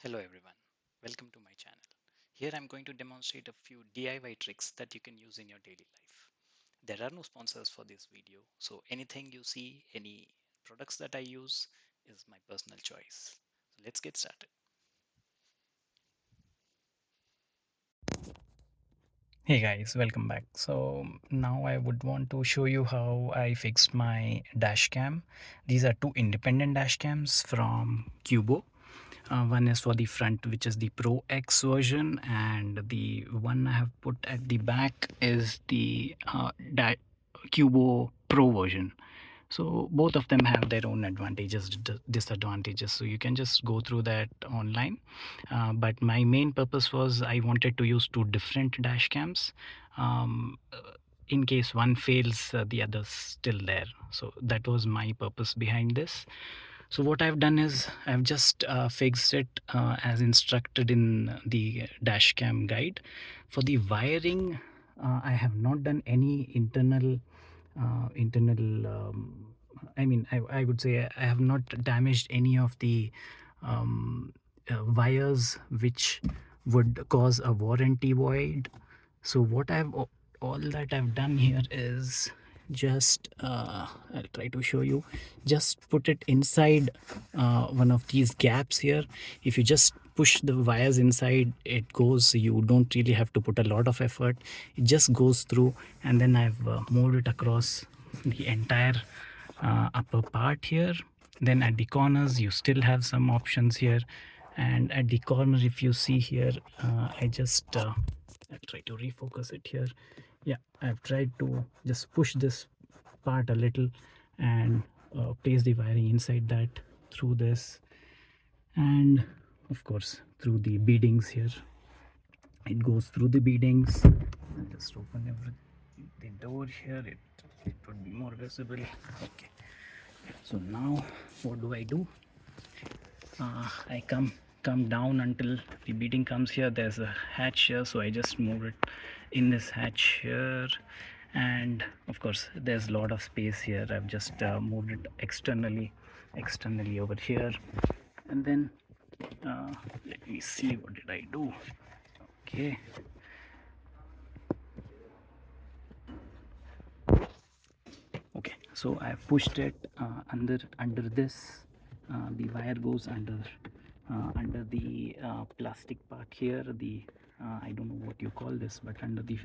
Hello everyone, welcome to my channel. Here I'm going to demonstrate a few DIY tricks that you can use in your daily life. There are no sponsors for this video, so anything you see, any products that I use is my personal choice. So let's get started. Hey guys, welcome back. So now I would want to show you how I fixed my dash cam. These are two independent dash cams from Qubo. One is for the front, which is the Pro X version, and the one I have put at the back is the Qubo Pro version. So both of them have their own advantages, disadvantages. So you can just go through that online. But my main purpose was I wanted to use two different dash cams. In case one fails, the other's still there. So that was my purpose behind this. So what I've done is I've just fixed it as instructed in the dash cam guide. For the wiring, I have not done any internal I would say I have not damaged any of the wires which would cause a warranty void. So what all that I've done here is just I'll try to show you. Just put it inside one of these gaps here. If you just push the wires inside, it goes. You don't really have to put a lot of effort. It just goes through, and then I've moved it across the entire upper part here. Then at the corners you still have some options here, and at the corner, if you see here, I just I'll try to refocus it here. Yeah, I've tried to just push this part a little and place the wiring inside that through this, and of course through the beadings here. It goes through the beadings. I'll just open the door here. It would be more visible. Okay. So now what do? I come down until the beading comes here. There's a hatch here, so I just move it in this hatch here, and of course there's a lot of space here. I've just moved it externally over here, and then let me see, what did I do? Okay. Okay, so I pushed it under this. The wire goes under the plastic part here. The I don't know what you call this, but under the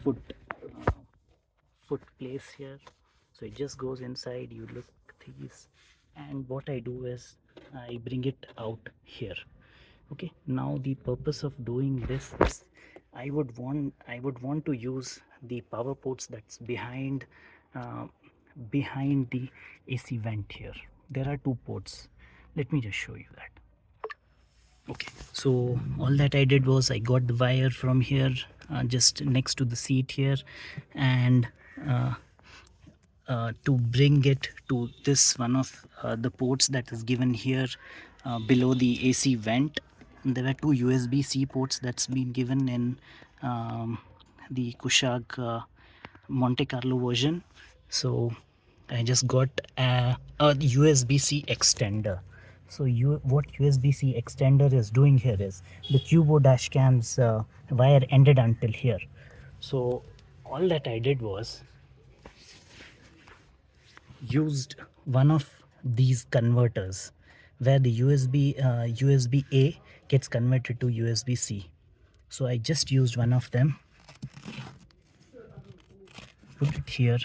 foot uh, foot place here. So it just goes inside. You look these, and what I do is I bring it out here. Okay, now the purpose of doing this is I would want to use the power ports that's uh, behind the AC vent here. There are two ports. Let me just show you that. Okay, so all that I did was I got the wire from here, just next to the seat here, and uh, to bring it to this one of the ports that is given here below the AC vent. And there were two USB-C ports that's been given in the Kushaq Monte Carlo version. So I just got a USB-C extender. So what USB-C extender is doing here is the Qubo dash cam's wire ended until here. So all that I did was used one of these converters where the USB A gets converted to USB C. So I just used one of them, put it here.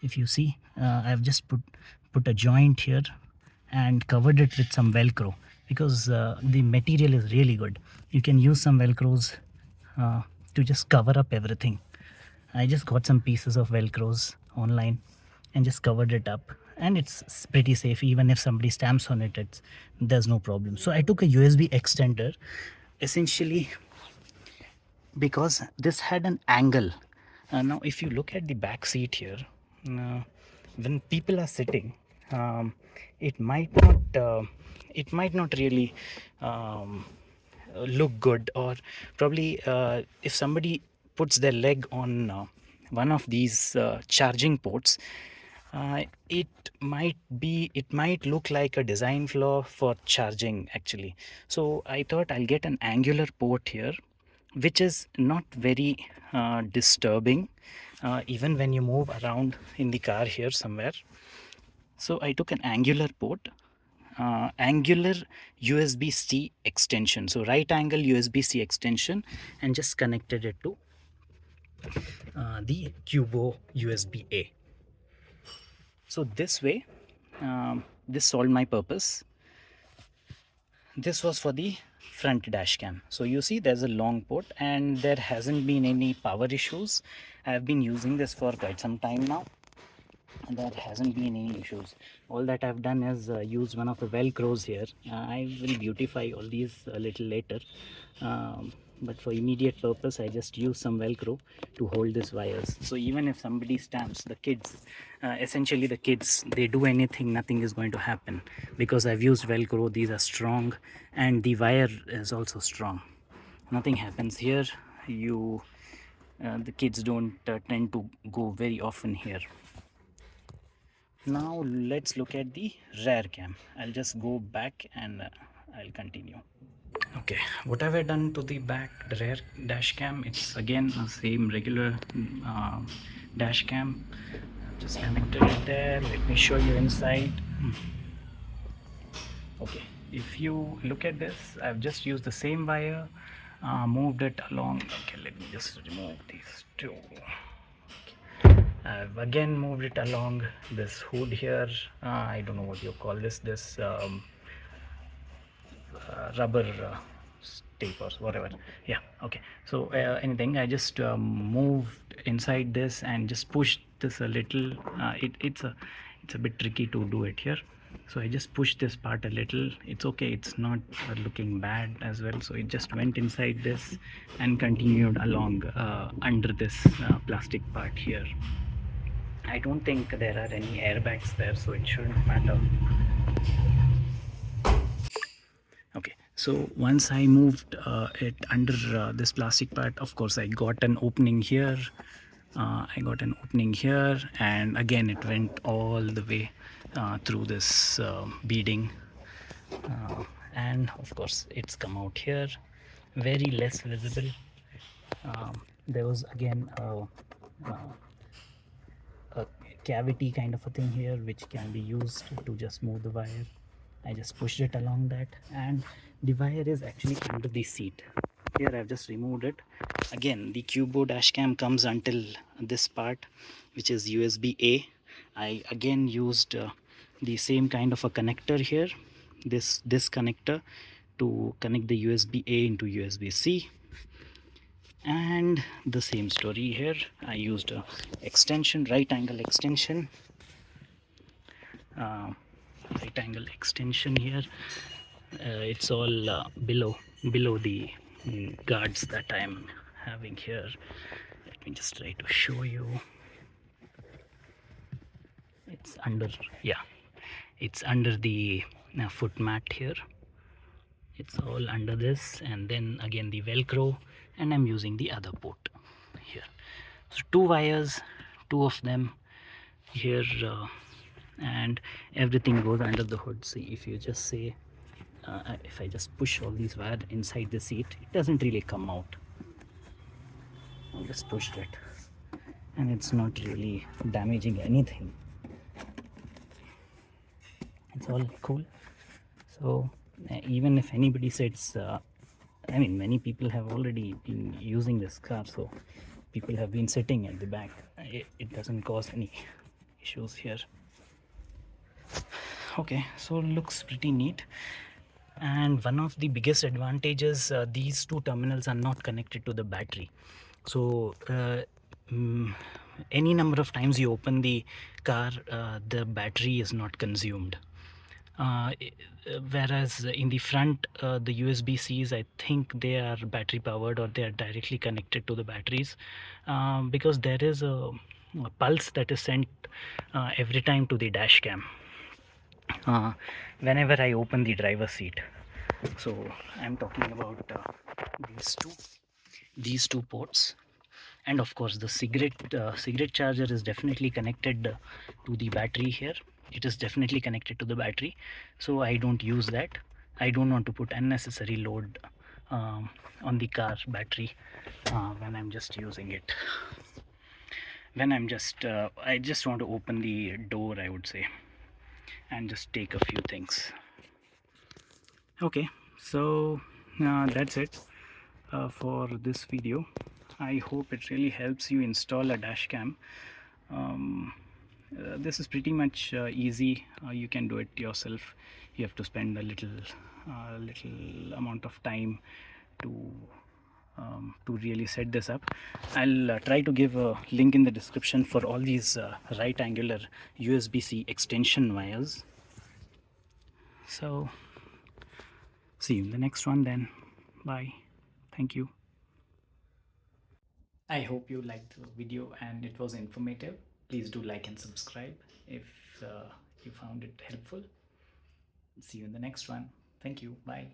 If you see, I've just put a joint here and covered it with some Velcro, because the material is really good. You can use some Velcros to just cover up everything. I just got some pieces of Velcros online and just covered it up, and it's pretty safe. Even if somebody stamps on it, there's no problem. So I took a USB extender, essentially because this had an angle. Now if you look at the back seat here, uh, when people are sitting, um, it might not really look good, or probably if somebody puts their leg on one of these charging ports, It might look like a design flaw for charging actually. So I thought I'll get an angular port here, which is not very disturbing even when you move around in the car here somewhere. So I took an angular port, angular USB-C extension, so right angle USB-C extension, and just connected it to the Qubo USB-A. So this way, this solved my purpose. This was for the front dash cam. So you see there's a long port and there hasn't been any power issues. I've been using this for quite some time now and there hasn't been any issues. All that I've done is use one of the velcros here. I will beautify all these a little later, but for immediate purpose I just use some velcro to hold these wires. So even if somebody stamps, the kids, essentially the kids, they do anything, nothing is going to happen because I've used velcro. These are strong and the wire is also strong. Nothing happens here. The kids don't tend to go very often here. Now let's look at the rear cam. I'll just go back and I'll continue. Okay, what have I done to the back, the rear dash cam? It's again the same regular dash cam. I've just connected it there. Let me show you inside. Okay, if you look at this, I've just used the same wire, moved it along. Okay, let me just remove these two. I've again moved it along this hood here. I don't know what you call this rubber tape or whatever. Yeah, okay. So anything, I just moved inside this and just pushed this a little. It's a bit tricky to do it here. So I just pushed this part a little. It's okay, it's not looking bad as well. So it just went inside this and continued along under this plastic part here. I don't think there are any airbags there, so it shouldn't matter. Okay, so once I moved it under this plastic part, of course I got an opening here. And again it went all the way through this beading, and of course it's come out here, very less visible. There was again a cavity kind of a thing here which can be used to just move the wire. I just pushed it along that, and the wire is actually under the seat. Here I've just removed it. Again, the Qubo dash cam comes until this part, which is USB-A. I again used the same kind of a connector here, this connector, to connect the USB-A into USB-C. And the same story here. I used a extension, right angle extension here. It's all below the guards that I'm having here. Let me just try to show you. It's under, yeah, it's under the foot mat here. It's all under this, and then again the velcro, and I'm using the other port here. So two wires, two of them here, and everything goes under the hood. See, if you just say if I just push all these wires inside the seat, it doesn't really come out. I just pushed it and it's not really damaging anything. It's all cool. So even if anybody sits, I mean, many people have already been using this car, so people have been sitting at the back. It doesn't cause any issues here. Okay, so looks pretty neat. And one of the biggest advantages, these two terminals are not connected to the battery. So any number of times you open the car, the battery is not consumed. Whereas in the front, the USB-Cs, I think they are battery powered, or they are directly connected to the batteries, because there is a pulse that is sent every time to the dash cam whenever I open the driver's seat. So I'm talking about these two ports. And of course the cigarette charger is definitely connected to the battery here. It is definitely connected to the battery, so I don't use that. I don't want to put unnecessary load on the car battery when I'm just using it. When I'm just I just want to open the door, I would say, and just take a few things. Okay, so that's it for this video. I hope it really helps you install a dash cam. This is pretty much easy. You can do it yourself. You have to spend a little amount of time to really set this up. I'll try to give a link in the description for all these right angular USB-C extension wires. So see you in the next one then. Bye. Thank you. I hope you liked the video and it was informative. Please do like and subscribe if you found it helpful. See you in the next one. Thank you. Bye.